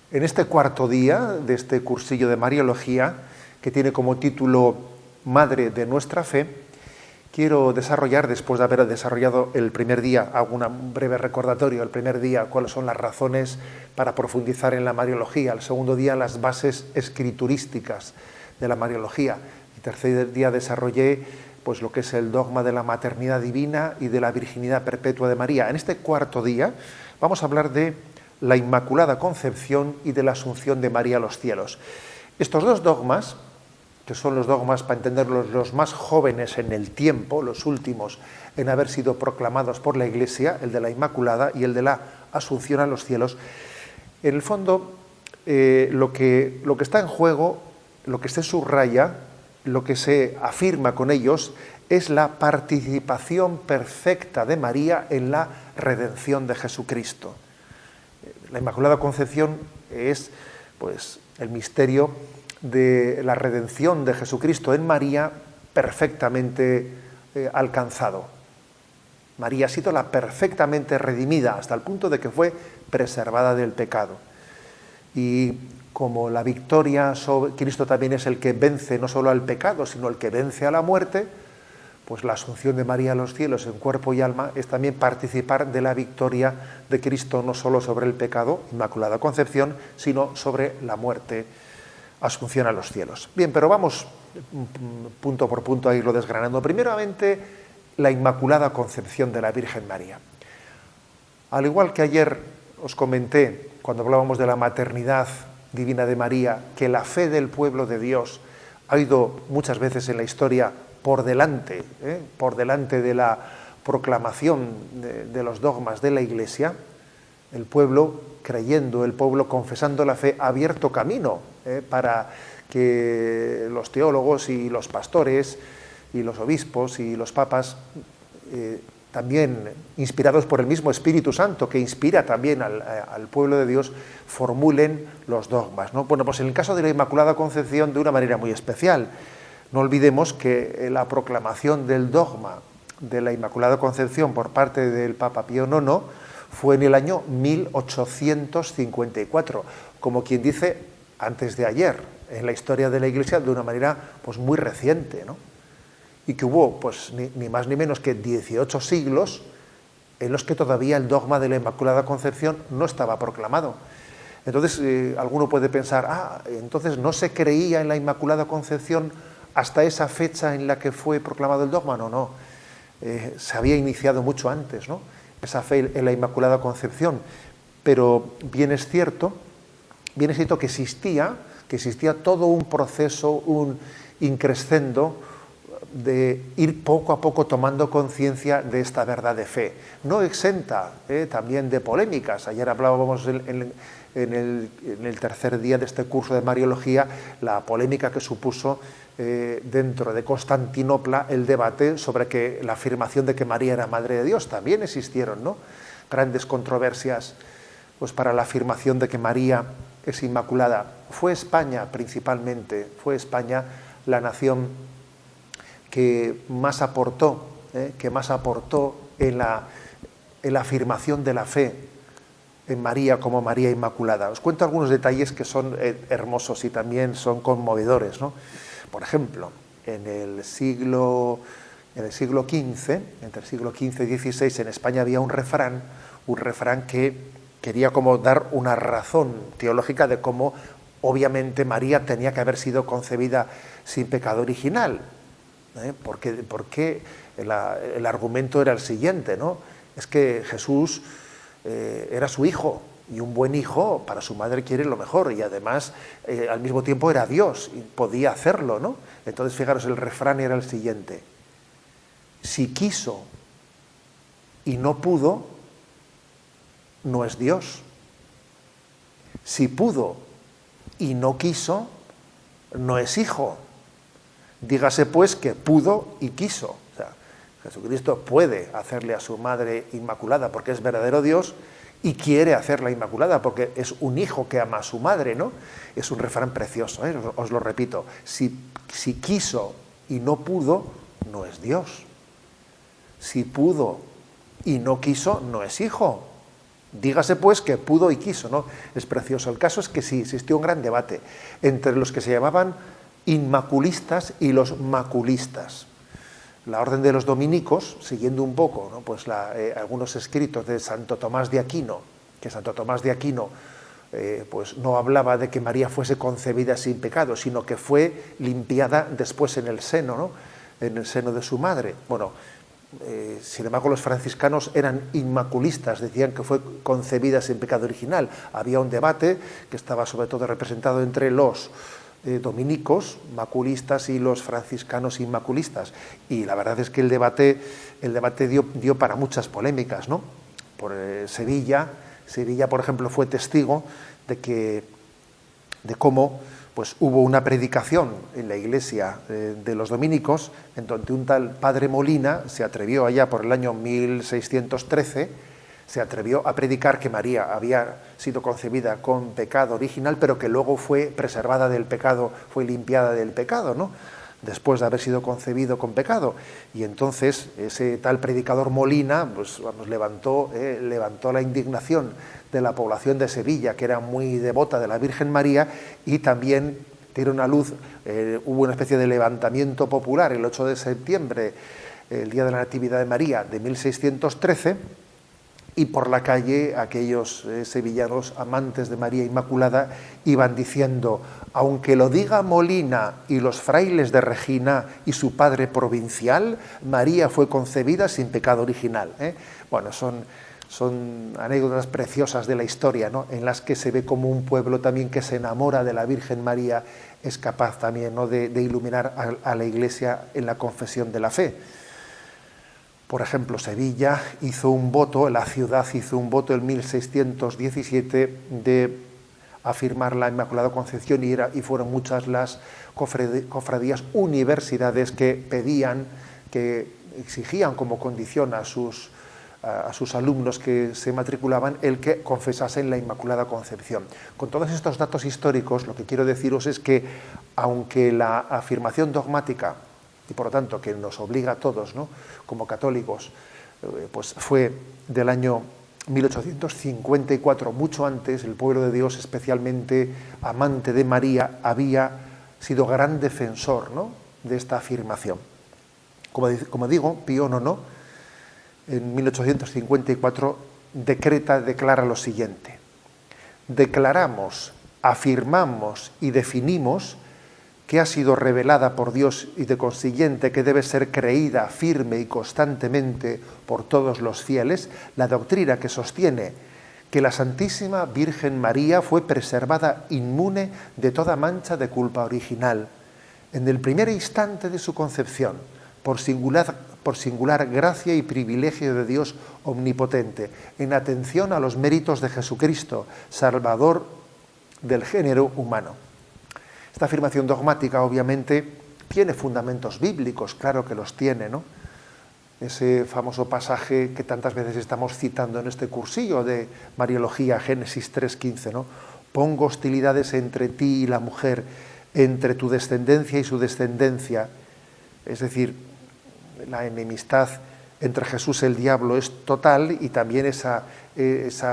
En este cuarto día de este cursillo de Mariología, que tiene como título Madre de nuestra fe, quiero desarrollar, después de haber desarrollado el primer día, hago un breve recordatorio, el primer día, cuáles son las razones para profundizar en la Mariología, el segundo día, las bases escriturísticas de la Mariología, el tercer día desarrollé pues, lo que es el dogma de la maternidad divina y de la virginidad perpetua de María. En este cuarto día vamos a hablar de la Inmaculada Concepción y de la Asunción de María a los cielos. Estos dos dogmas, que son los dogmas, para entenderlos, los más jóvenes en el tiempo, los últimos en haber sido proclamados por la Iglesia, el de la Inmaculada y el de la Asunción a los cielos, en el fondo lo que está en juego, lo que se subraya, lo que se afirma con ellos, es la participación perfecta de María en la redención de Jesucristo. La Inmaculada Concepción es pues, el misterio de la redención de Jesucristo en María perfectamente alcanzado. María ha sido la perfectamente redimida hasta el punto de que fue preservada del pecado. Y como la victoria sobre Cristo también es el que vence no solo al pecado, sino el que vence a la muerte, pues la asunción de María a los cielos en cuerpo y alma es también participar de la victoria de Cristo no solo sobre el pecado, Inmaculada Concepción, sino sobre la muerte, asunción a los cielos. Bien, pero vamos punto por punto a irlo desgranando. Primeramente, la Inmaculada Concepción de la Virgen María. Al igual que ayer os comenté, cuando hablábamos de la maternidad divina de María, que la fe del pueblo de Dios ha ido muchas veces en la historia por delante de la proclamación de los dogmas de la Iglesia, el pueblo creyendo, el pueblo confesando la fe, ha abierto camino para que los teólogos y los pastores y los obispos y los papas, también inspirados por el mismo Espíritu Santo, que inspira también al pueblo de Dios, formulen los dogmas, ¿no? Bueno, pues en el caso de la Inmaculada Concepción, de una manera muy especial. No olvidemos que la proclamación del dogma de la Inmaculada Concepción por parte del Papa Pío IX fue en el año 1854, como quien dice, antes de ayer, en la historia de la Iglesia, de una manera pues, muy reciente, ¿no? Y que hubo pues, ni más ni menos que 18 siglos en los que todavía el dogma de la Inmaculada Concepción no estaba proclamado. Entonces, alguno puede pensar, entonces no se creía en la Inmaculada Concepción hasta esa fecha en la que fue proclamado el dogma. No, se había iniciado mucho antes, ¿no? Esa fe en la Inmaculada Concepción, pero bien es cierto que existía todo un proceso, un increscendo de ir poco a poco tomando conciencia de esta verdad de fe, no exenta también de polémicas. Ayer hablábamos en el tercer día de este curso de Mariología, la polémica que supuso dentro de Constantinopla el debate sobre que la afirmación de que María era Madre de Dios. También existieron, ¿no?, grandes controversias pues, para la afirmación de que María es Inmaculada. Fue España principalmente, fue España la nación que más aportó en la afirmación de la fe en María como María Inmaculada. Os cuento algunos detalles que son hermosos y también son conmovedores, ¿no? Por ejemplo, en el siglo XV, entre el siglo XV y XVI, en España había un refrán que quería como dar una razón teológica de cómo obviamente María tenía que haber sido concebida sin pecado original. Porque el argumento era el siguiente, ¿no? Es que Jesús era su hijo, y un buen hijo para su madre quiere lo mejor, y además al mismo tiempo era Dios y podía hacerlo, ¿no? Entonces, fijaros, el refrán era el siguiente: si quiso y no pudo, no es Dios. Si pudo y no quiso, no es hijo. Dígase pues que pudo y quiso. O sea, Jesucristo puede hacerle a su madre Inmaculada porque es verdadero Dios, y quiere hacerla Inmaculada porque es un hijo que ama a su madre, ¿no? Es un refrán precioso, os lo repito. Si quiso y no pudo, no es Dios. Si pudo y no quiso, no es hijo. Dígase pues que pudo y quiso, ¿no? Es precioso. El caso es que sí, existió un gran debate entre los que se llamaban inmaculistas y los maculistas. La orden de los dominicos, siguiendo un poco, ¿no?, pues algunos escritos de Santo Tomás de Aquino, que Santo Tomás de Aquino pues no hablaba de que María fuese concebida sin pecado, sino que fue limpiada después en el seno, ¿no?, en el seno de su madre. Bueno, sin embargo, los franciscanos eran inmaculistas, decían que fue concebida sin pecado original. Había un debate que estaba sobre todo representado entre los dominicos maculistas y los franciscanos inmaculistas, y la verdad es que el debate dio para muchas polémicas, ¿no? Por Sevilla, por ejemplo, fue testigo de cómo pues hubo una predicación en la iglesia de los dominicos, en donde un tal padre Molina se atrevió allá por el año 1613, se atrevió a predicar que María había sido concebida con pecado original, pero que luego fue preservada del pecado, fue limpiada del pecado, ¿no?, después de haber sido concebido con pecado. Y entonces ese tal predicador Molina pues, levantó la indignación de la población de Sevilla, que era muy devota de la Virgen María, y también dieron a luz, hubo una especie de levantamiento popular el 8 de septiembre, el día de la Natividad de María de 1613, y por la calle aquellos sevillanos amantes de María Inmaculada iban diciendo: aunque lo diga Molina y los frailes de Regina y su padre provincial, María fue concebida sin pecado original. Bueno, son anécdotas preciosas de la historia, ¿no?, en las que se ve como un pueblo también que se enamora de la Virgen María es capaz también, ¿no?, de iluminar a la Iglesia en la confesión de la fe. Por ejemplo, Sevilla hizo un voto, la ciudad hizo un voto en 1617 de afirmar la Inmaculada Concepción, y fueron muchas las cofradías, universidades que pedían, que exigían como condición a sus alumnos que se matriculaban el que confesasen la Inmaculada Concepción. Con todos estos datos históricos, lo que quiero deciros es que, aunque la afirmación dogmática, y por lo tanto que nos obliga a todos, ¿no?, como católicos, pues fue del año 1854, mucho antes, el pueblo de Dios, especialmente amante de María, había sido gran defensor, ¿no?, de esta afirmación. Como digo, Pío IX, en 1854, declara lo siguiente: declaramos, afirmamos y definimos que ha sido revelada por Dios y de consiguiente que debe ser creída firme y constantemente por todos los fieles, la doctrina que sostiene que la Santísima Virgen María fue preservada inmune de toda mancha de culpa original, en el primer instante de su concepción, por singular gracia y privilegio de Dios omnipotente, en atención a los méritos de Jesucristo, Salvador del género humano. Esta afirmación dogmática, obviamente, tiene fundamentos bíblicos, claro que los tiene, ¿no? Ese famoso pasaje que tantas veces estamos citando en este cursillo de Mariología, Génesis 3:15, ¿no? Pongo hostilidades entre ti y la mujer, entre tu descendencia y su descendencia. Es decir, la enemistad entre Jesús y el diablo es total, y también esa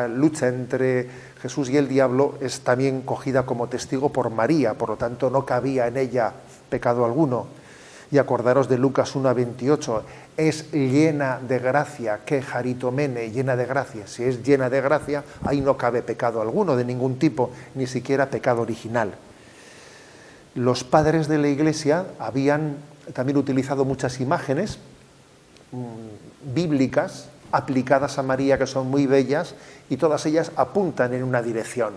lucha entre Jesús y el diablo es también cogida como testigo por María, por lo tanto no cabía en ella pecado alguno. Y acordaros de Lucas 1:28, es llena de gracia, que jaritomene, llena de gracia. Si es llena de gracia, ahí no cabe pecado alguno de ningún tipo, ni siquiera pecado original. Los padres de la Iglesia habían también utilizado muchas imágenes bíblicas aplicadas a María, que son muy bellas, y todas ellas apuntan en una dirección,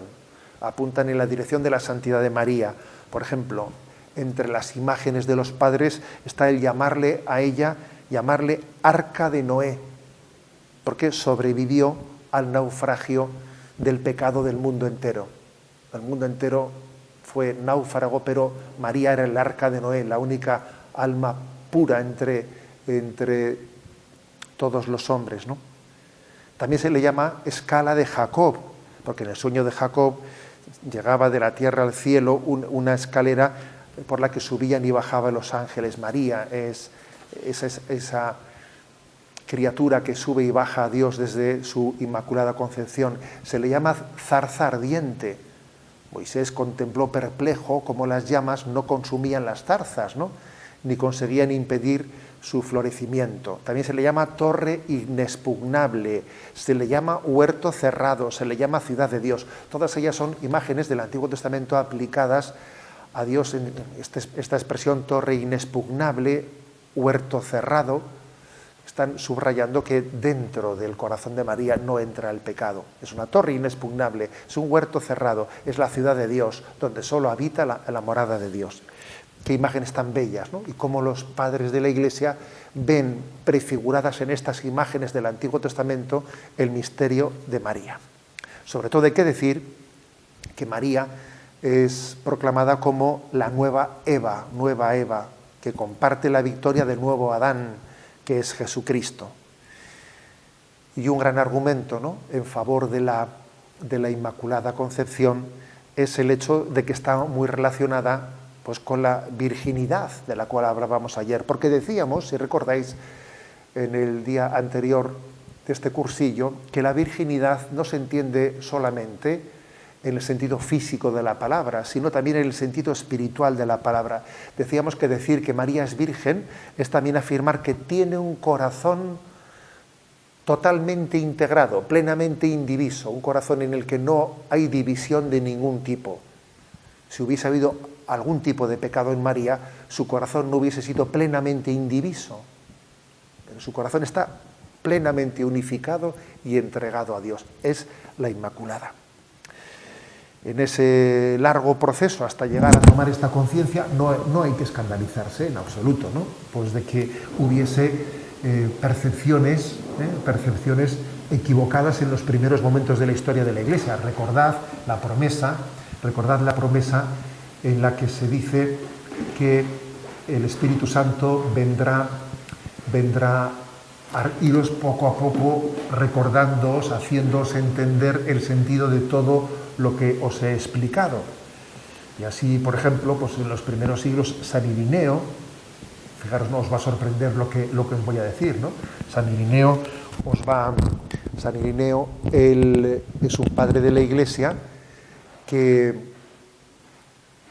apuntan en la dirección de la santidad de María. Por ejemplo, entre las imágenes de los padres está el llamarle a ella, llamarle Arca de Noé, porque sobrevivió al naufragio del pecado del mundo entero. El mundo entero fue náufrago, pero María era el Arca de Noé, la única alma pura entre todos los hombres, ¿no? También se le llama escala de Jacob, porque en el sueño de Jacob llegaba de la tierra al cielo una escalera por la que subían y bajaban los ángeles. María es esa criatura que sube y baja a Dios desde su Inmaculada Concepción. Se le llama zarza ardiente. Moisés contempló perplejo cómo las llamas no consumían las zarzas, ¿no?, ni conseguían impedir su florecimiento. También se le llama torre inexpugnable, se le llama huerto cerrado, se le llama ciudad de Dios. Todas ellas son imágenes del Antiguo Testamento aplicadas a Dios en esta expresión torre inexpugnable, huerto cerrado. Están subrayando que dentro del corazón de María no entra el pecado. Es una torre inexpugnable, es un huerto cerrado, es la ciudad de Dios, donde solo habita la morada de Dios. Qué imágenes tan bellas, ¿no? Y cómo los padres de la Iglesia ven prefiguradas en estas imágenes del Antiguo Testamento el misterio de María. Sobre todo hay que decir que María es proclamada como la nueva Eva, que comparte la victoria del nuevo Adán, que es Jesucristo. Y un gran argumento, ¿no?, en favor de la Inmaculada Concepción es el hecho de que está muy relacionada, pues, con la virginidad de la cual hablábamos ayer, porque decíamos, si recordáis, en el día anterior de este cursillo, que la virginidad no se entiende solamente en el sentido físico de la palabra, sino también en el sentido espiritual de la palabra. Decíamos que decir que María es virgen es también afirmar que tiene un corazón totalmente integrado, plenamente indiviso, un corazón en el que no hay división de ningún tipo. Si hubiese habido algún tipo de pecado en María, su corazón no hubiese sido plenamente indiviso. Pero su corazón está plenamente unificado y entregado a Dios. Es la Inmaculada. En ese largo proceso hasta llegar a tomar esta conciencia no hay que escandalizarse en absoluto, ¿no?, pues de que hubiese percepciones equivocadas en los primeros momentos de la historia de la Iglesia. Recordad la promesa en la que se dice que el Espíritu Santo vendrá a iros poco a poco recordándoos, haciéndoos entender el sentido de todo lo que os he explicado. Y así, por ejemplo, pues en los primeros siglos, San Irineo, fijaros, no os va a sorprender lo que os voy a decir, ¿no? San Irineo él es un padre de la Iglesia que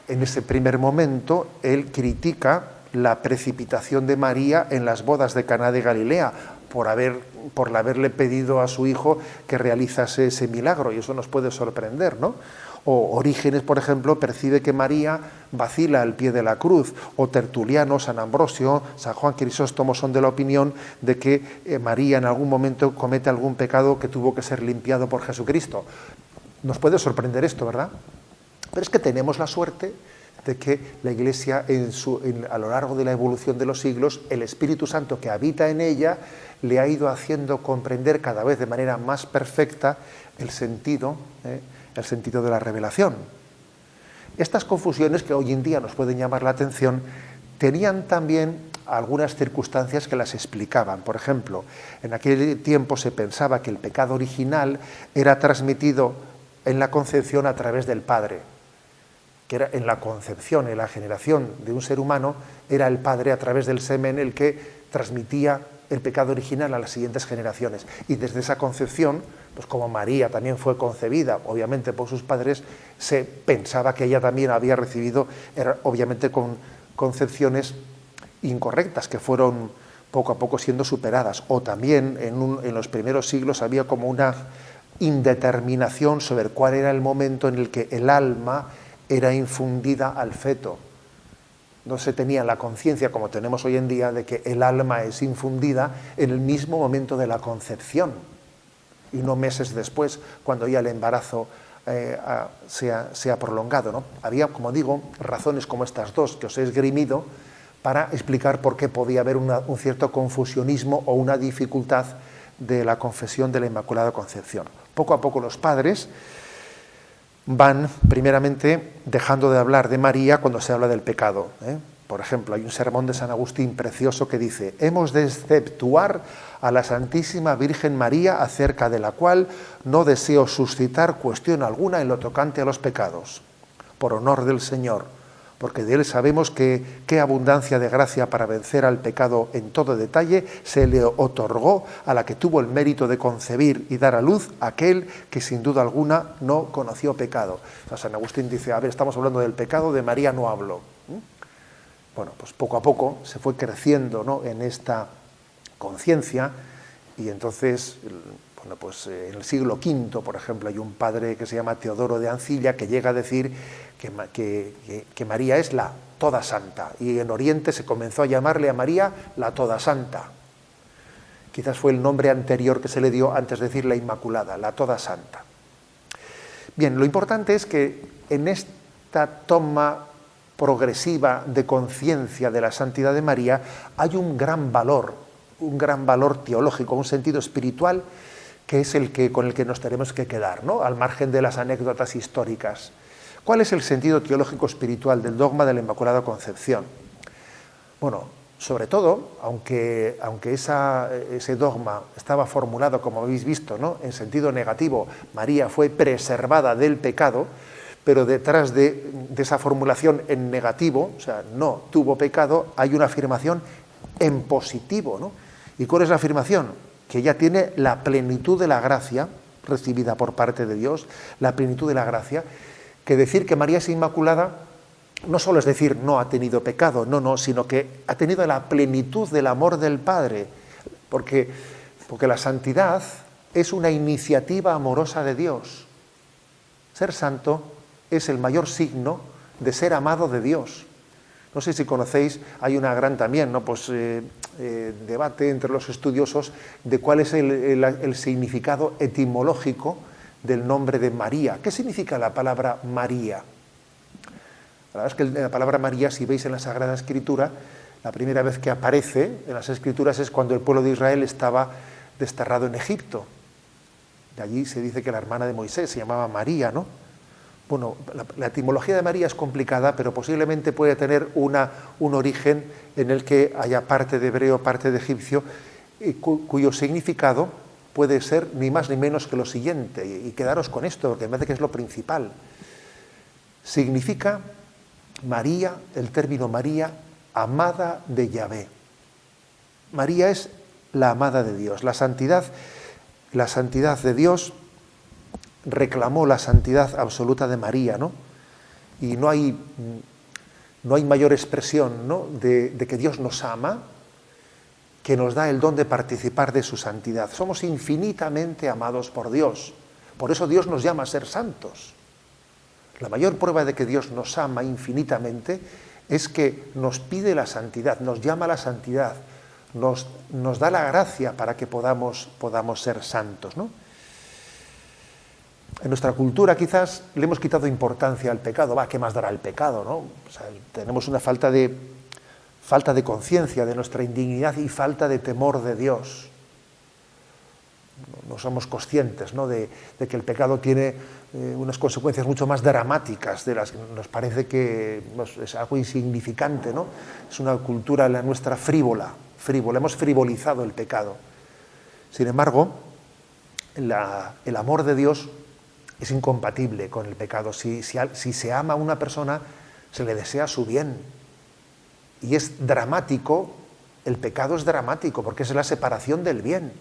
en ese primer momento él critica la precipitación de María en las bodas de Caná de Galilea por haberle pedido a su hijo que realizase ese milagro, y eso nos puede sorprender, ¿no? O Orígenes, por ejemplo, percibe que María vacila al pie de la cruz, o Tertuliano, San Ambrosio, San Juan Crisóstomo son de la opinión de que María en algún momento comete algún pecado que tuvo que ser limpiado por Jesucristo. Nos puede sorprender esto, ¿verdad? Pero es que tenemos la suerte de que la Iglesia, a lo largo de la evolución de los siglos, el Espíritu Santo que habita en ella le ha ido haciendo comprender cada vez de manera más perfecta el sentido de la revelación. Estas confusiones que hoy en día nos pueden llamar la atención tenían también algunas circunstancias que las explicaban. Por ejemplo, en aquel tiempo se pensaba que el pecado original era transmitido en la concepción a través del Padre, que era en la concepción, en la generación de un ser humano, era el Padre a través del semen el que transmitía el pecado original a las siguientes generaciones. Y desde esa concepción, pues como María también fue concebida, obviamente por sus padres, se pensaba que ella también había recibido, obviamente con concepciones incorrectas, que fueron poco a poco siendo superadas. O también en los primeros siglos había como una indeterminación sobre cuál era el momento en el que el alma era infundida al feto. No se tenía la conciencia, como tenemos hoy en día, de que el alma es infundida en el mismo momento de la concepción y no meses después, cuando ya el embarazo se ha prolongado, ¿no? Había, como digo, razones como estas dos que os he esgrimido para explicar por qué podía haber un cierto confusionismo o una dificultad de la confesión de la Inmaculada Concepción. Poco a poco los padres van, primeramente, dejando de hablar de María cuando se habla del pecado. Por ejemplo, hay un sermón de San Agustín precioso que dice: hemos de exceptuar a la Santísima Virgen María, acerca de la cual no deseo suscitar cuestión alguna en lo tocante a los pecados. Por honor del Señor, porque de él sabemos que qué abundancia de gracia para vencer al pecado en todo detalle se le otorgó a la que tuvo el mérito de concebir y dar a luz aquel que sin duda alguna no conoció pecado. O sea, San Agustín dice, a ver, estamos hablando del pecado, de María no hablo. Bueno, pues poco a poco se fue creciendo, ¿no?, en esta conciencia, y entonces, bueno, pues en el siglo V, por ejemplo, hay un padre que se llama Teodoro de Ancilla que llega a decir que María es la toda santa, y en Oriente se comenzó a llamarle a María la toda santa. Quizás fue el nombre anterior que se le dio antes de decir la Inmaculada, la toda santa. Bien, lo importante es que en esta toma progresiva de conciencia de la santidad de María hay un gran valor teológico, un sentido espiritual que es con el que nos tenemos que quedar, ¿no?, al margen de las anécdotas históricas. ¿Cuál es el sentido teológico espiritual del dogma de la Inmaculada Concepción? Bueno, sobre todo, aunque ese dogma estaba formulado, como habéis visto, ¿no?, en sentido negativo, María fue preservada del pecado, pero detrás de esa formulación en negativo, o sea, no tuvo pecado, hay una afirmación en positivo, ¿no? ¿Y cuál es la afirmación? Que ella tiene la plenitud de la gracia recibida por parte de Dios, la plenitud de la gracia, que decir que María es inmaculada no solo es decir no ha tenido pecado, no, sino que ha tenido la plenitud del amor del Padre, porque la santidad es una iniciativa amorosa de Dios. Ser santo es el mayor signo de ser amado de Dios. No sé si conocéis, hay una gran también, ¿no?, pues, debate entre los estudiosos de cuál es el significado etimológico del nombre de María. ¿Qué significa la palabra María? La verdad es que la palabra María, si veis en la Sagrada Escritura, la primera vez que aparece en las Escrituras es cuando el pueblo de Israel estaba desterrado en Egipto. De allí se dice que la hermana de Moisés se llamaba María, ¿no? Bueno, la etimología de María es complicada, pero posiblemente puede tener un origen en el que haya parte de hebreo, parte de egipcio, cuyo significado puede ser ni más ni menos que lo siguiente, y quedaros con esto, porque me parece que es lo principal. Significa María, el término María, amada de Yahvé. María es la amada de Dios. La santidad de Dios reclamó la santidad absoluta de María, ¿no? Y no hay mayor expresión, ¿no?, de que Dios nos ama, que nos da el don de participar de su santidad. Somos infinitamente amados por Dios. Por eso Dios nos llama a ser santos. La mayor prueba de que Dios nos ama infinitamente es que nos pide la santidad, nos llama a la santidad, nos da la gracia para que podamos ser santos, ¿no? En nuestra cultura quizás le hemos quitado importancia al pecado. ¿Qué más dará el pecado, no? O sea, tenemos una falta de conciencia de nuestra indignidad y falta de temor de Dios. No somos conscientes, ¿no?, de que el pecado tiene unas consecuencias mucho más dramáticas de las que nos parece que es algo insignificante, ¿no? Es una cultura, la nuestra, frívola, hemos frivolizado el pecado. Sin embargo, el amor de Dios es incompatible con el pecado. Si se ama a una persona, se le desea su bien. Y es dramático, el pecado es dramático, porque es la separación del bien.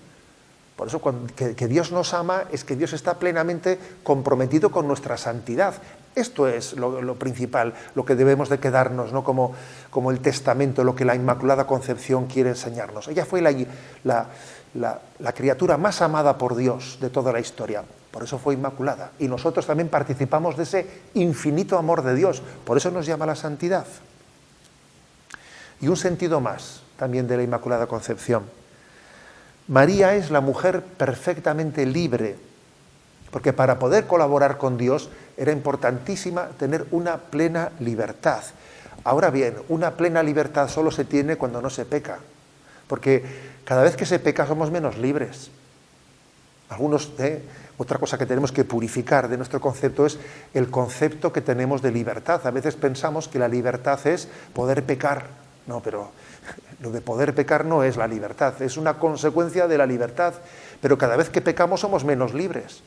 Por eso que Dios nos ama es que Dios está plenamente comprometido con nuestra santidad. Esto es lo principal, lo que debemos de quedarnos, ¿no?, como el testamento, lo que la Inmaculada Concepción quiere enseñarnos. Ella fue la criatura más amada por Dios de toda la historia. Por eso fue inmaculada. Y nosotros también participamos de ese infinito amor de Dios. Por eso nos llama la santidad. Y un sentido más también de la Inmaculada Concepción. María es la mujer perfectamente libre, porque para poder colaborar con Dios era importantísima tener una plena libertad. Ahora bien, una plena libertad solo se tiene cuando no se peca, porque cada vez que se peca somos menos libres. Otra cosa que tenemos que purificar de nuestro concepto es el concepto que tenemos de libertad. A veces pensamos que la libertad es poder pecar. No, pero lo de poder pecar no es la libertad, es una consecuencia de la libertad. Pero cada vez que pecamos somos menos libres.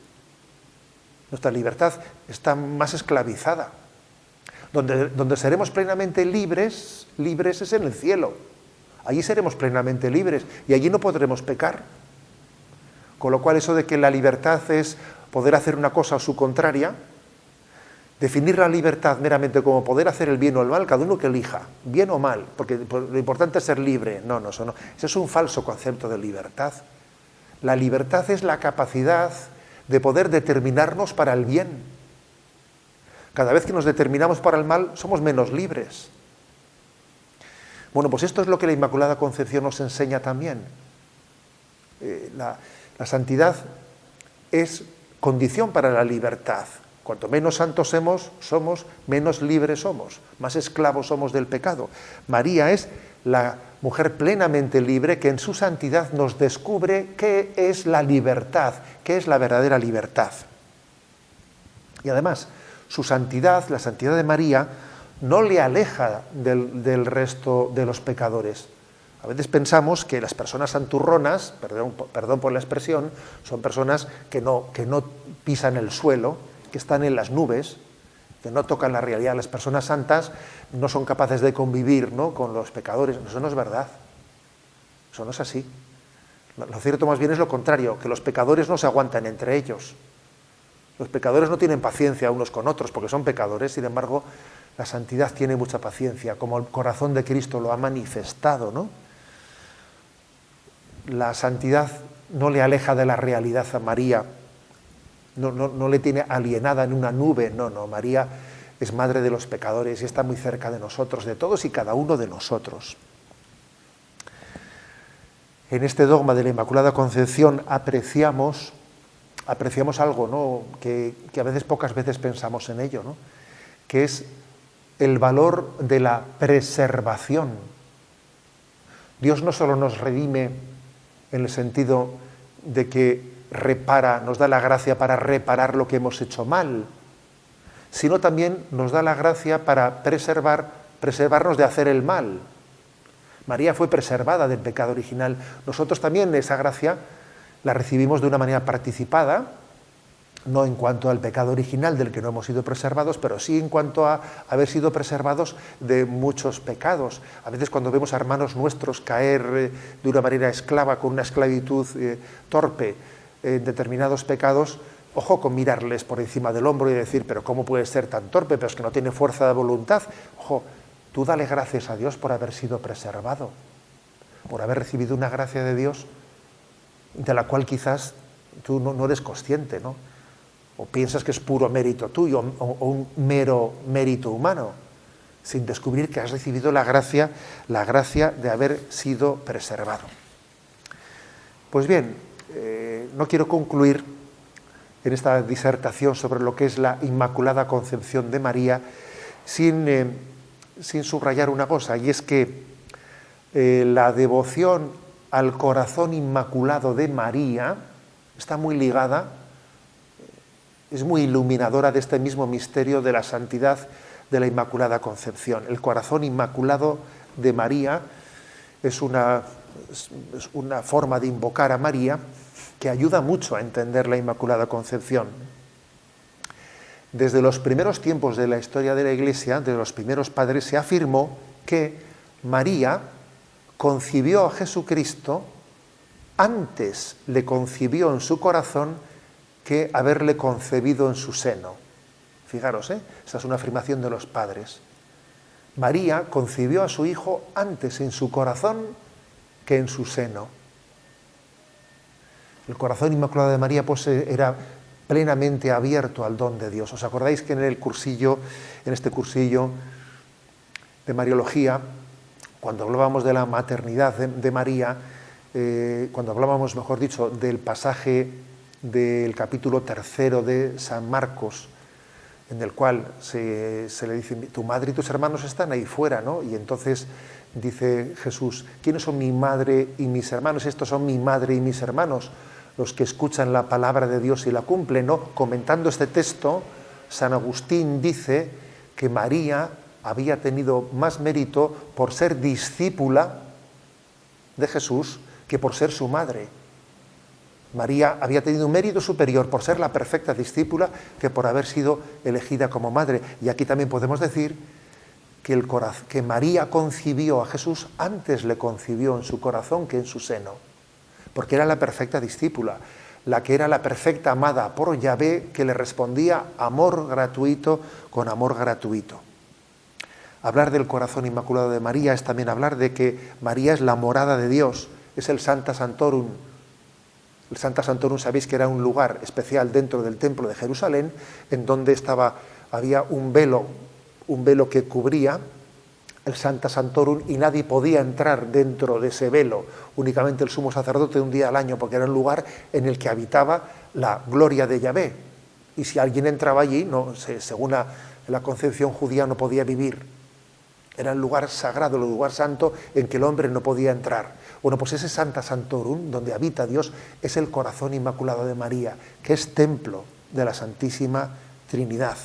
Nuestra libertad está más esclavizada. Donde seremos plenamente libres es en el cielo. Allí seremos plenamente libres y allí no podremos pecar. Con lo cual eso de que la libertad es poder hacer una cosa o su contraria, definir la libertad meramente como poder hacer el bien o el mal, cada uno que elija, bien o mal, porque lo importante es ser libre. No, eso no. Ese es un falso concepto de libertad. La libertad es la capacidad de poder determinarnos para el bien. Cada vez que nos determinamos para el mal, somos menos libres. Bueno, pues esto es lo que la Inmaculada Concepción nos enseña también. La santidad es condición para la libertad. Cuanto menos santos somos, menos libres somos, más esclavos somos del pecado. María es la mujer plenamente libre que en su santidad nos descubre qué es la libertad, qué es la verdadera libertad. Y además, su santidad, la santidad de María, no le aleja del resto de los pecadores. A veces pensamos que las personas santurronas, perdón por la expresión, son personas que no pisan el suelo, que están en las nubes, que no tocan la realidad. Las personas santas no son capaces de convivir, ¿no?, con los pecadores. Eso no es verdad. Eso no es así. Lo cierto más bien es lo contrario, que los pecadores no se aguantan entre ellos. Los pecadores no tienen paciencia unos con otros porque son pecadores, sin embargo, la santidad tiene mucha paciencia, como el corazón de Cristo lo ha manifestado, ¿no? La santidad no le aleja de la realidad a María, no le tiene alienada en una nube, no, María es madre de los pecadores y está muy cerca de nosotros, de todos y cada uno de nosotros. En este dogma de la Inmaculada Concepción apreciamos algo, ¿no?, que a veces, pocas veces pensamos en ello, ¿no?, que es el valor de la preservación. Dios no solo nos redime en el sentido de que nos da la gracia para reparar lo que hemos hecho mal, sino también nos da la gracia para preservarnos de hacer el mal. María fue preservada del pecado original. Nosotros también esa gracia la recibimos de una manera participada, no en cuanto al pecado original del que no hemos sido preservados, pero sí en cuanto a haber sido preservados de muchos pecados. A veces cuando vemos a hermanos nuestros caer de una manera esclava, con una esclavitud torpe, en determinados pecados, ojo con mirarles por encima del hombro y decir, pero ¿cómo puede ser tan torpe? Pero es que no tiene fuerza de voluntad. Ojo, tú dale gracias a Dios por haber sido preservado, por haber recibido una gracia de Dios de la cual quizás tú no eres consciente, ¿no? O piensas que es puro mérito tuyo o un mero mérito humano, sin descubrir que has recibido la gracia de haber sido preservado. Pues bien, no quiero concluir en esta disertación sobre lo que es la Inmaculada Concepción de María sin subrayar una cosa, y es que la devoción al corazón inmaculado de María está muy ligada, es muy iluminadora de este mismo misterio de la santidad de la Inmaculada Concepción. El corazón inmaculado de María es una forma de invocar a María que ayuda mucho a entender la Inmaculada Concepción. Desde los primeros tiempos de la historia de la Iglesia, de los primeros padres, se afirmó que María concibió a Jesucristo, antes le concibió en su corazón que haberle concebido en su seno. Fijaros, esta es una afirmación de los padres. María concibió a su hijo antes en su corazón que en su seno. El corazón inmaculado de María pues era plenamente abierto al don de Dios. ¿Os acordáis que en este cursillo de Mariología, cuando hablábamos de la maternidad de María, cuando hablábamos, mejor dicho, del pasaje del capítulo 3 de San Marcos, en el cual se le dice, tu madre y tus hermanos están ahí fuera, ¿no? Y entonces dice Jesús, ¿quiénes son mi madre y mis hermanos? Estos son mi madre y mis hermanos, los que escuchan la palabra de Dios y la cumplen, ¿no? Comentando este texto, San Agustín dice que María había tenido más mérito por ser discípula de Jesús que por ser su madre. María había tenido un mérito superior por ser la perfecta discípula que por haber sido elegida como madre. Y aquí también podemos decir que María concibió a Jesús, antes le concibió en su corazón que en su seno, porque era la perfecta discípula, la que era la perfecta amada por Yahvé, que le respondía amor gratuito con amor gratuito. Hablar del corazón inmaculado de María es también hablar de que María es la morada de Dios, es el Sancta Sanctorum. El Sancta Sanctorum, sabéis que era un lugar especial dentro del templo de Jerusalén, en donde había un velo que cubría el Sancta Sanctorum y nadie podía entrar dentro de ese velo, únicamente el sumo sacerdote un día al año, porque era un lugar en el que habitaba la gloria de Yahvé. Y si alguien entraba allí, según la concepción judía, no podía vivir. Era el lugar sagrado, el lugar santo en que el hombre no podía entrar. Bueno, pues ese Sancta Sanctorum, donde habita Dios, es el corazón inmaculado de María, que es templo de la Santísima Trinidad.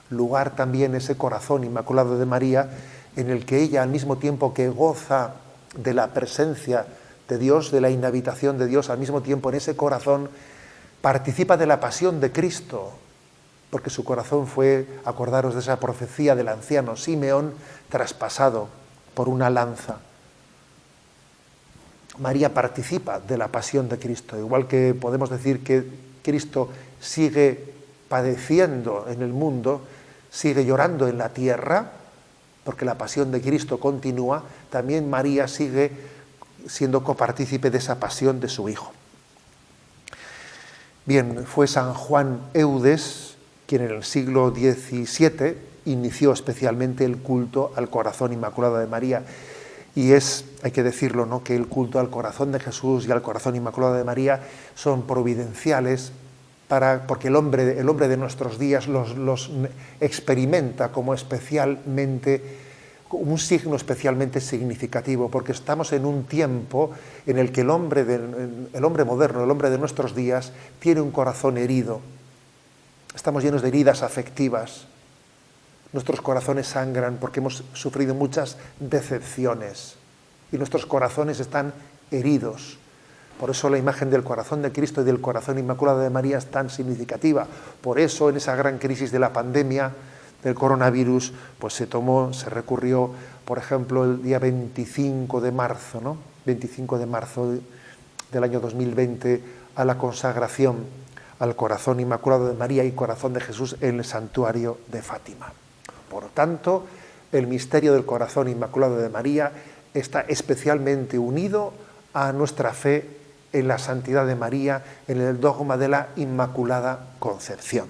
Lugar también ese corazón inmaculado de María, en el que ella, al mismo tiempo que goza de la presencia de Dios, de la inhabitación de Dios, al mismo tiempo en ese corazón participa de la pasión de Cristo, porque su corazón fue, acordaros de esa profecía del anciano Simeón, traspasado por una lanza. María participa de la pasión de Cristo, igual que podemos decir que Cristo sigue padeciendo en el mundo, sigue llorando en la tierra, porque la pasión de Cristo continúa, también María sigue siendo copartícipe de esa pasión de su Hijo. Bien, fue San Juan Eudes quien en el siglo XVII inició especialmente el culto al corazón inmaculado de María. Y hay que decirlo, ¿no?, que el culto al corazón de Jesús y al corazón inmaculado de María son providenciales, porque el hombre de nuestros días los experimenta como un signo especialmente significativo, porque estamos en un tiempo en el que el hombre moderno, el hombre de nuestros días, tiene un corazón herido. Estamos llenos de heridas afectivas. Nuestros corazones sangran porque hemos sufrido muchas decepciones y nuestros corazones están heridos. Por eso la imagen del corazón de Cristo y del corazón inmaculado de María es tan significativa. Por eso en esa gran crisis de la pandemia del coronavirus, pues se recurrió, por ejemplo, el día 25 de marzo, ¿no? 25 de marzo del año 2020, a la consagración al corazón inmaculado de María y corazón de Jesús en el santuario de Fátima. Por lo tanto, el misterio del corazón inmaculado de María está especialmente unido a nuestra fe en la santidad de María, en el dogma de la Inmaculada Concepción.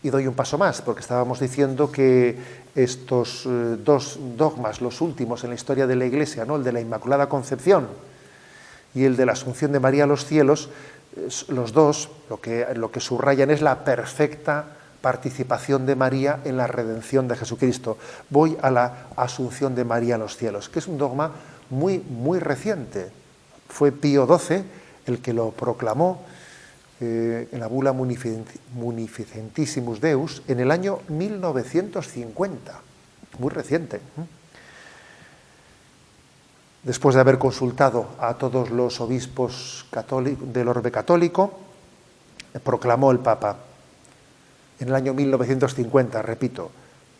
Y doy un paso más, porque estábamos diciendo que estos dos dogmas, los últimos en la historia de la Iglesia, ¿no?, el de la Inmaculada Concepción y el de la Asunción de María a los cielos, los dos lo que subrayan es la perfecta participación de María en la redención de Jesucristo. Voy a la Asunción de María a los cielos, que es un dogma muy, muy reciente. Fue Pío XII el que lo proclamó en la bula Munificentissimus Deus en el año 1950, muy reciente. Después de haber consultado a todos los obispos del orbe católico, proclamó el Papa en el año 1950, repito,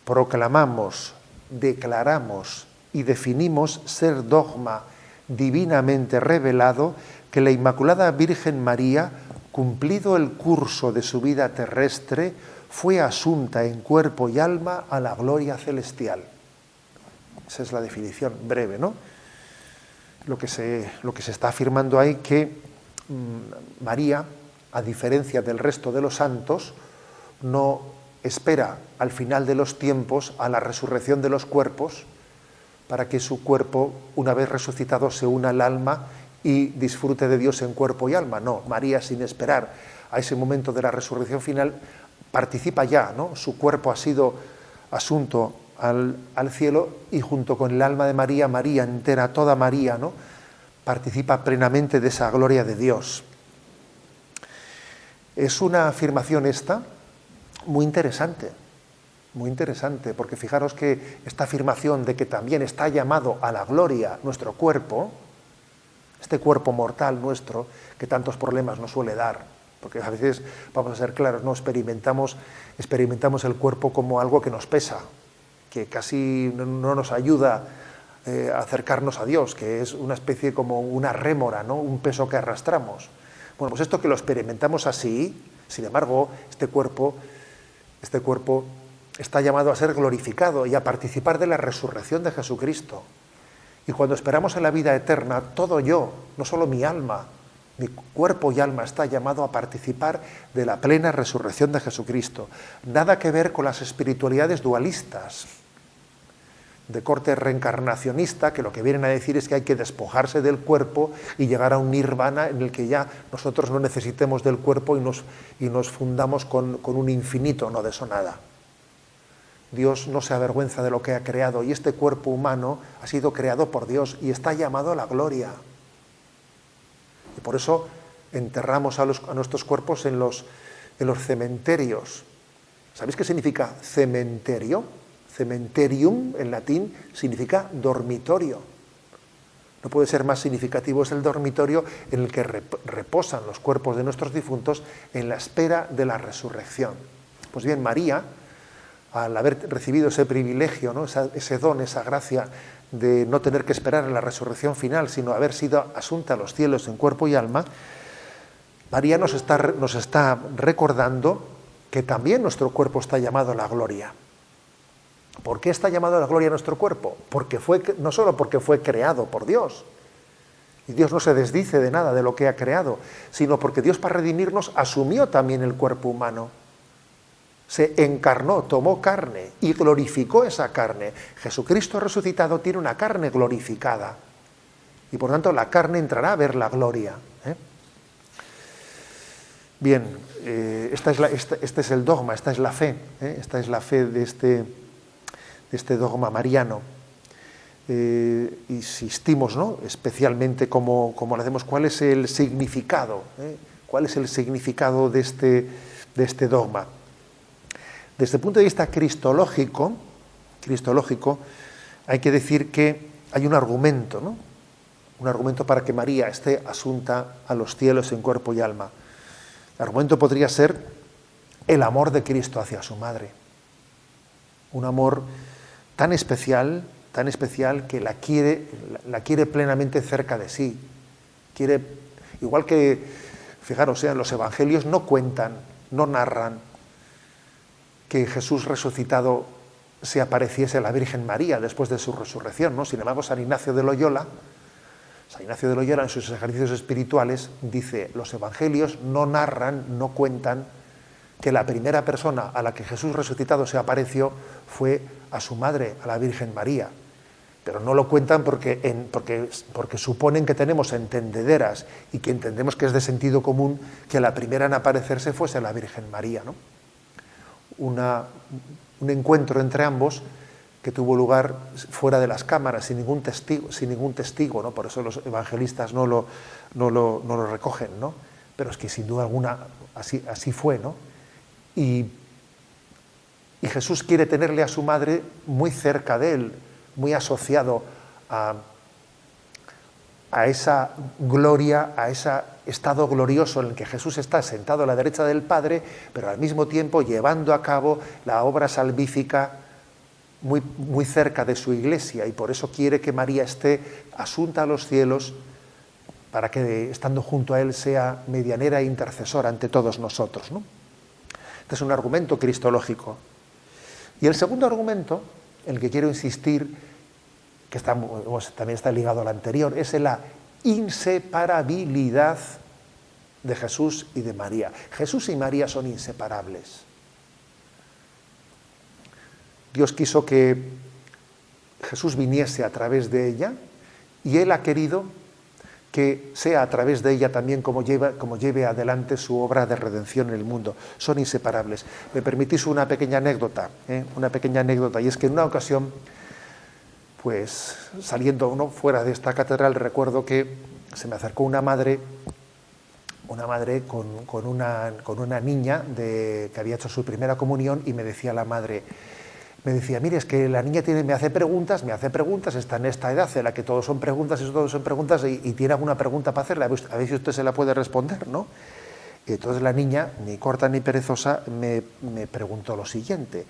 proclamamos, declaramos y definimos ser dogma divinamente revelado que la Inmaculada Virgen María, cumplido el curso de su vida terrestre, fue asunta en cuerpo y alma a la gloria celestial. Esa es la definición breve, ¿no? Lo que se está afirmando ahí que María, a diferencia del resto de los santos, no espera al final de los tiempos a la resurrección de los cuerpos para que su cuerpo, una vez resucitado, se una al alma y disfrute de Dios en cuerpo y alma. No, María, sin esperar a ese momento de la resurrección final, participa ya, ¿no? Su cuerpo ha sido asunto al cielo y junto con el alma de María, María entera, toda María, ¿no?, participa plenamente de esa gloria de Dios. Es una afirmación esta muy interesante, porque fijaros que esta afirmación de que también está llamado a la gloria nuestro cuerpo este cuerpo mortal nuestro que tantos problemas nos suele dar. Porque a veces, vamos a ser claros, ¿no? experimentamos el cuerpo como algo que nos pesa, que casi no nos ayuda a acercarnos a Dios, que es una especie como una rémora, ¿no? Un peso que arrastramos. Bueno, pues esto que lo experimentamos así, sin embargo, este cuerpo está llamado a ser glorificado y a participar de la resurrección de Jesucristo. Y cuando esperamos en la vida eterna, todo yo, no solo mi alma, mi cuerpo y alma está llamado a participar de la plena resurrección de Jesucristo. Nada que ver con las espiritualidades dualistas, de corte reencarnacionista, que lo que vienen a decir es que hay que despojarse del cuerpo y llegar a un nirvana en el que ya nosotros no necesitemos del cuerpo y nos fundamos con un infinito. No, de eso nada. Dios no se avergüenza de lo que ha creado y este cuerpo humano ha sido creado por Dios y está llamado a la gloria. Y por eso enterramos a nuestros cuerpos en los cementerios. ¿Sabéis qué significa cementerio? Cementerium, en latín, significa dormitorio. No puede ser más significativo, es el dormitorio en el que reposan los cuerpos de nuestros difuntos en la espera de la resurrección. Pues bien, María, al haber recibido ese privilegio, ¿no? ese don, esa gracia de no tener que esperar a la resurrección final, sino haber sido asunta a los cielos en cuerpo y alma, María nos está recordando que también nuestro cuerpo está llamado a la gloria. ¿Por qué está llamado a la gloria nuestro cuerpo? No solo porque fue creado por Dios, y Dios no se desdice de nada de lo que ha creado, sino porque Dios, para redimirnos, asumió también el cuerpo humano. Se encarnó, tomó carne y glorificó esa carne. Jesucristo resucitado tiene una carne glorificada y por tanto la carne entrará a ver la gloria. Bien, este es el dogma, esta es la fe, esta es la fe de este dogma mariano. Insistimos, ¿no? Especialmente como lo hacemos, cuál es el significado, cuál es el significado de este dogma. Desde el punto de vista cristológico, hay que decir que hay un argumento, ¿no? Un argumento para que María esté asunta a los cielos en cuerpo y alma. El argumento podría ser el amor de Cristo hacia su madre. Un amor tan especial que la quiere plenamente cerca de sí. Igual que, fijaros, los evangelios no cuentan, no narran que Jesús resucitado se apareciese a la Virgen María después de su resurrección, ¿no? Sin embargo, San Ignacio de Loyola en sus ejercicios espirituales dice: los evangelios no narran, no cuentan que la primera persona a la que Jesús resucitado se apareció fue a su madre, a la Virgen María. Pero no lo cuentan porque suponen que tenemos entendederas y que entendemos que es de sentido común que la primera en aparecerse fuese la Virgen María, ¿no? Un encuentro entre ambos que tuvo lugar fuera de las cámaras, sin ningún testigo, ¿no? Por eso los evangelistas no lo recogen, ¿no? Pero es que sin duda alguna así fue, ¿no? Y Jesús quiere tenerle a su madre muy cerca de él, muy asociado a esa gloria, a ese estado glorioso en el que Jesús está sentado a la derecha del Padre, pero al mismo tiempo llevando a cabo la obra salvífica muy, muy cerca de su iglesia, y por eso quiere que María esté asunta a los cielos para que, estando junto a él, sea medianera e intercesora ante todos nosotros, ¿no? Este es un argumento cristológico. Y el segundo argumento, en el que quiero insistir, que también está ligado al anterior, es la inseparabilidad de Jesús y de María. Jesús y María son inseparables. Dios quiso que Jesús viniese a través de ella y Él ha querido que sea a través de ella también como lleve adelante su obra de redención en el mundo. Son inseparables. Me permitís una pequeña anécdota, y es que en una ocasión, pues saliendo fuera de esta catedral, recuerdo que se me acercó una madre con una niña que había hecho su primera comunión, y me decía la madre: me decía, mire, es que la niña me hace preguntas, está en esta edad en la que todos son preguntas y tiene alguna pregunta para hacerle, a ver si usted se la puede responder, ¿no? Y entonces la niña, ni corta ni perezosa, me preguntó lo siguiente: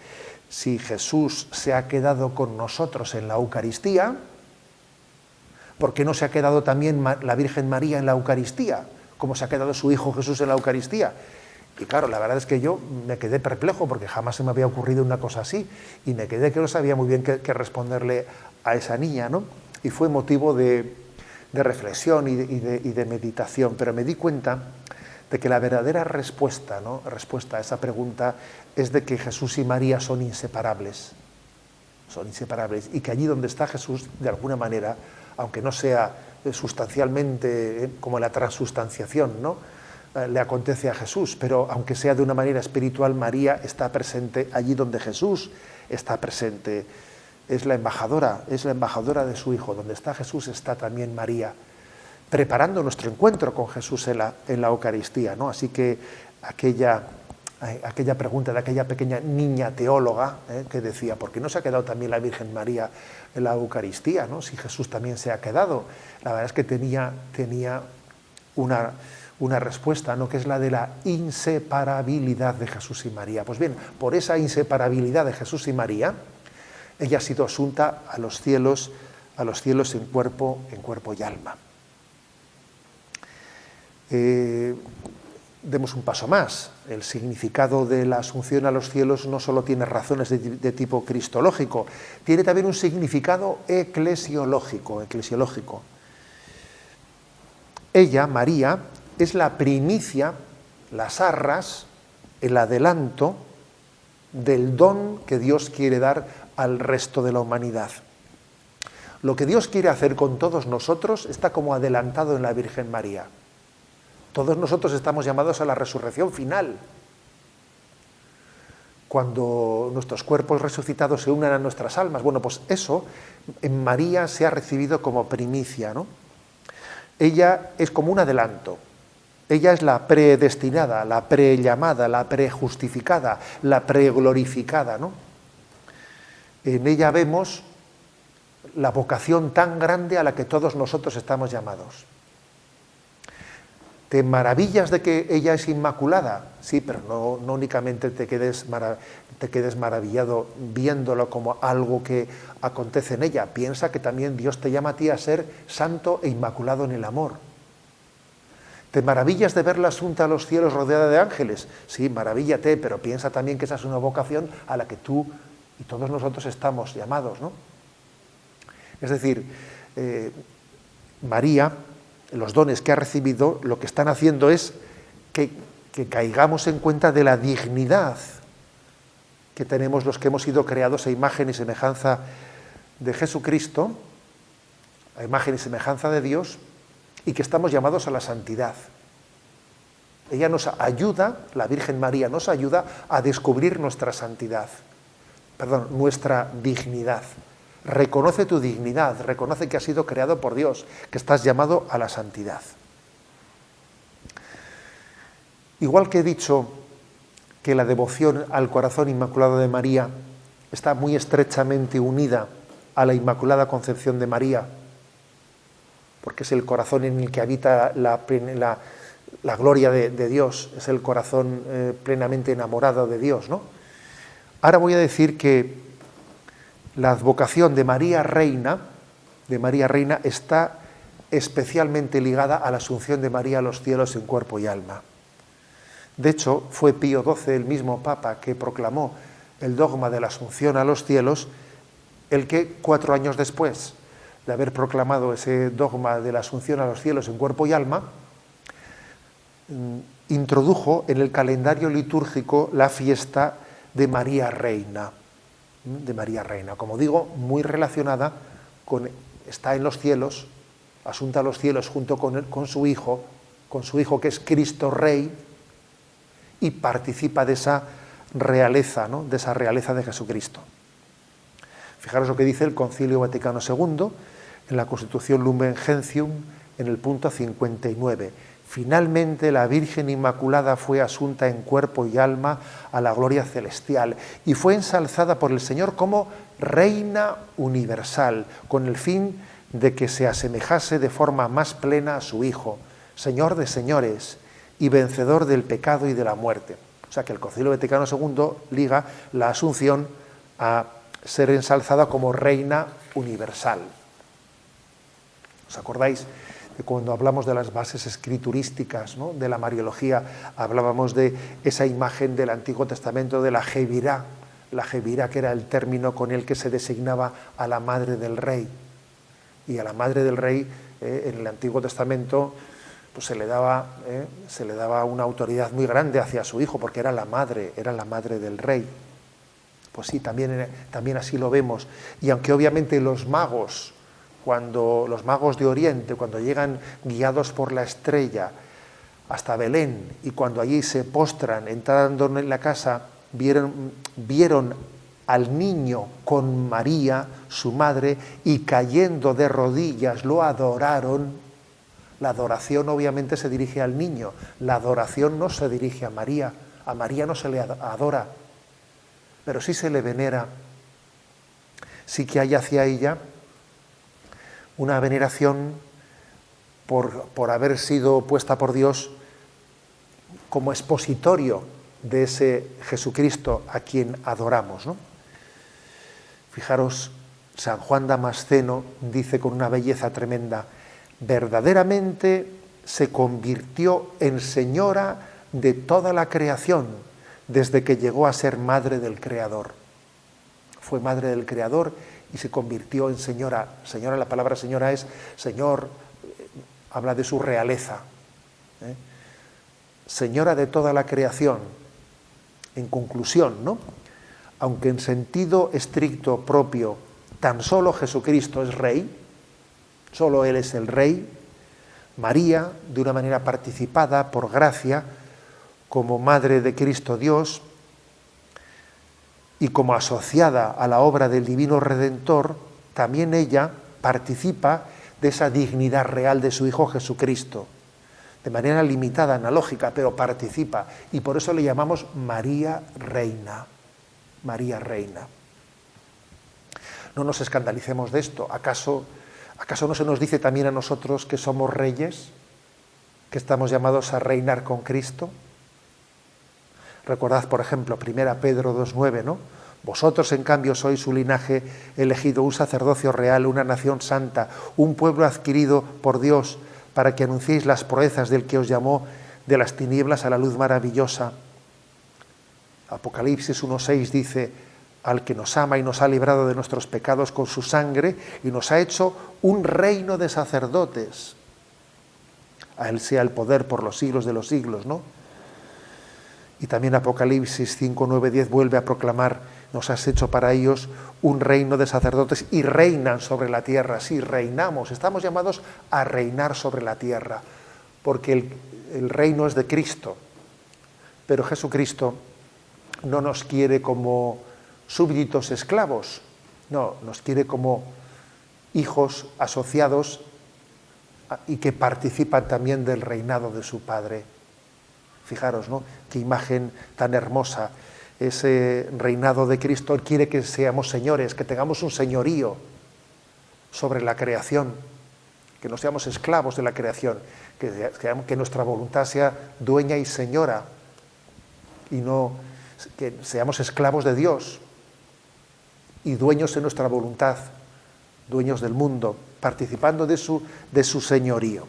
si Jesús se ha quedado con nosotros en la Eucaristía, ¿por qué no se ha quedado también la Virgen María en la Eucaristía, como se ha quedado su Hijo Jesús en la Eucaristía? Y claro, la verdad es que yo me quedé perplejo porque jamás se me había ocurrido una cosa así y me quedé que no sabía muy bien qué responderle a esa niña, ¿no? Y fue motivo de reflexión y de meditación, pero me di cuenta de que la verdadera respuesta, ¿no?, respuesta a esa pregunta es de que Jesús y María son inseparables y que allí donde está Jesús, de alguna manera, aunque no sea sustancialmente como la transustanciación, ¿no?, le acontece a Jesús, pero aunque sea de una manera espiritual, María está presente allí donde Jesús está presente. Es la embajadora de su Hijo. Donde está Jesús está también María, preparando nuestro encuentro con Jesús en la Eucaristía, ¿no? Así que aquella pregunta de aquella pequeña niña teóloga, que decía, ¿por qué no se ha quedado también la Virgen María en la Eucaristía, ¿no?, si Jesús también se ha quedado? La verdad es que tenía una respuesta, ¿no?, que es la de la inseparabilidad de Jesús y María. Pues bien, por esa inseparabilidad de Jesús y María, ella ha sido asunta a los cielos en cuerpo y alma. Demos un paso más. El significado de la asunción a los cielos no solo tiene razones de tipo cristológico, tiene también un significado eclesiológico. Ella, María, es la primicia, las arras, el adelanto del don que Dios quiere dar al resto de la humanidad. Lo que Dios quiere hacer con todos nosotros está como adelantado en la Virgen María. Todos nosotros estamos llamados a la resurrección final. Cuando nuestros cuerpos resucitados se unan a nuestras almas, bueno, pues eso en María se ha recibido como primicia, ¿no? Ella es como un adelanto. Ella es la predestinada, la prellamada, la prejustificada, la preglorificada, ¿no? En ella vemos la vocación tan grande a la que todos nosotros estamos llamados. ¿Te maravillas de que ella es inmaculada? Sí, pero no únicamente te quedes maravillado viéndolo como algo que acontece en ella. Piensa que también Dios te llama a ti a ser santo e inmaculado en el amor. ¿Te maravillas de verla asunta a los cielos rodeada de ángeles? Sí, maravíllate, pero piensa también que esa es una vocación a la que tú y todos nosotros estamos llamados, ¿no? Es decir, María, los dones que ha recibido, lo que están haciendo es que caigamos en cuenta de la dignidad que tenemos los que hemos sido creados a imagen y semejanza de Jesucristo, a imagen y semejanza de Dios, y que estamos llamados a la santidad. Ella nos ayuda, la Virgen María nos ayuda a descubrir nuestra dignidad. Reconoce tu dignidad, reconoce que has sido creado por Dios, que estás llamado a la santidad. Igual que he dicho que la devoción al corazón inmaculado de María está muy estrechamente unida a la Inmaculada Concepción de María, porque es el corazón en el que habita la gloria de Dios, es el corazón plenamente enamorado de Dios, ¿no? Ahora voy a decir que la advocación de María Reina está especialmente ligada a la asunción de María a los cielos en cuerpo y alma. De hecho, fue Pío XII, el mismo Papa, que proclamó el dogma de la asunción a los cielos, el que 4 años después de haber proclamado ese dogma de la asunción a los cielos en cuerpo y alma, introdujo en el calendario litúrgico la fiesta de María Reina. Como digo, muy relacionada está en los cielos, asunta a los cielos junto con su Hijo que es Cristo Rey, y participa de esa realeza, ¿no?, de esa realeza de Jesucristo. Fijaros lo que dice el Concilio Vaticano II en la Constitución Lumen Gentium, en el punto 59. Finalmente la Virgen Inmaculada fue asunta en cuerpo y alma a la gloria celestial y fue ensalzada por el Señor como Reina universal, con el fin de que se asemejase de forma más plena a su Hijo, Señor de señores y vencedor del pecado y de la muerte. O sea que el Concilio Vaticano II liga la Asunción a ser ensalzada como Reina universal. ¿Os acordáis? Que cuando hablamos de las bases escriturísticas, ¿no?, de la Mariología, hablábamos de esa imagen del Antiguo Testamento de la Jebirá, que era el término con el que se designaba a la madre del rey. Y a la madre del rey, en el Antiguo Testamento, pues se le daba una autoridad muy grande hacia su hijo, porque era la madre del rey. Pues sí, también así lo vemos. Y aunque obviamente los magos de Oriente, cuando llegan guiados por la estrella hasta Belén y cuando allí se postran, entrando en la casa, vieron al niño con María, su madre, y cayendo de rodillas lo adoraron. La adoración obviamente se dirige al niño, la adoración no se dirige a María no se le adora, pero sí se le venera, sí que hay hacia ella una veneración por haber sido puesta por Dios como expositorio de ese Jesucristo a quien adoramos, ¿no? Fijaros, San Juan Damasceno dice con una belleza tremenda: verdaderamente se convirtió en señora de toda la creación desde que llegó a ser madre del Creador. Fue madre del Creador y se convirtió en señora. Señora, la palabra señora es Señor, habla de su realeza. Señora de toda la creación. En conclusión, ¿no?, aunque en sentido estricto propio tan solo Jesucristo es Rey, solo Él es el Rey, María, de una manera participada por gracia, como Madre de Cristo Dios, y como asociada a la obra del Divino Redentor, también ella participa de esa dignidad real de su Hijo Jesucristo, de manera limitada, analógica, pero participa, y por eso le llamamos María Reina. María Reina. No nos escandalicemos de esto. ¿Acaso no se nos dice también a nosotros que somos reyes, que estamos llamados a reinar con Cristo? Recordad, por ejemplo, 1 Pedro 2,9, ¿no? Vosotros, en cambio, sois su linaje elegido, un sacerdocio real, una nación santa, un pueblo adquirido por Dios, para que anunciéis las proezas del que os llamó de las tinieblas a la luz maravillosa. Apocalipsis 1,6 dice: al que nos ama y nos ha librado de nuestros pecados con su sangre y nos ha hecho un reino de sacerdotes. A él sea el poder por los siglos de los siglos, ¿no? Y también Apocalipsis 5, 9, 10 vuelve a proclamar: nos has hecho para ellos un reino de sacerdotes y reinan sobre la tierra. Sí, reinamos, estamos llamados a reinar sobre la tierra, porque el reino es de Cristo, pero Jesucristo no nos quiere como súbditos esclavos, no, nos quiere como hijos asociados y que participan también del reinado de su Padre. Fijaros, ¿no?, qué imagen tan hermosa. Ese reinado de Cristo, Él quiere que seamos señores, que tengamos un señorío sobre la creación, que no seamos esclavos de la creación, que nuestra voluntad sea dueña y señora, y no que seamos esclavos de Dios y dueños de nuestra voluntad, dueños del mundo, participando de su señorío.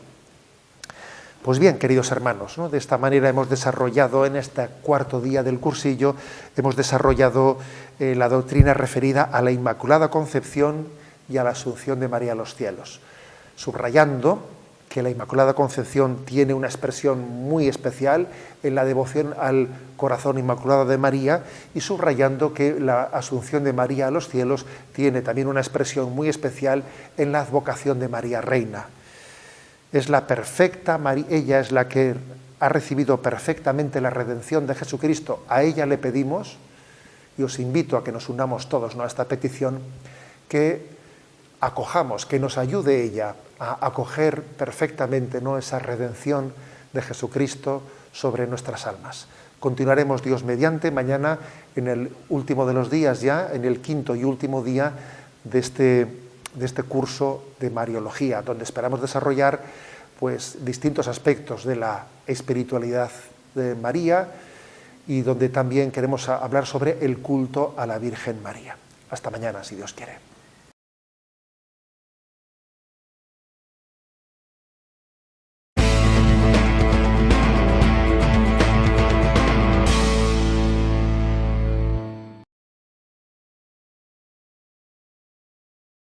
Pues bien, queridos hermanos, ¿no?, de esta manera hemos desarrollado en este cuarto día del cursillo, hemos desarrollado la doctrina referida a la Inmaculada Concepción y a la Asunción de María a los cielos, subrayando que la Inmaculada Concepción tiene una expresión muy especial en la devoción al corazón inmaculado de María, y subrayando que la Asunción de María a los cielos tiene también una expresión muy especial en la advocación de María Reina. Es la perfecta María, ella es la que ha recibido perfectamente la redención de Jesucristo. A ella le pedimos, y os invito a que nos unamos todos, ¿no?, a esta petición, que acojamos, que nos ayude ella a acoger perfectamente, ¿no?, esa redención de Jesucristo sobre nuestras almas. Continuaremos, Dios mediante, mañana en el último de los días ya, en el quinto y último día de este curso de Mariología, donde esperamos desarrollar pues, distintos aspectos de la espiritualidad de María y donde también queremos hablar sobre el culto a la Virgen María. Hasta mañana, si Dios quiere.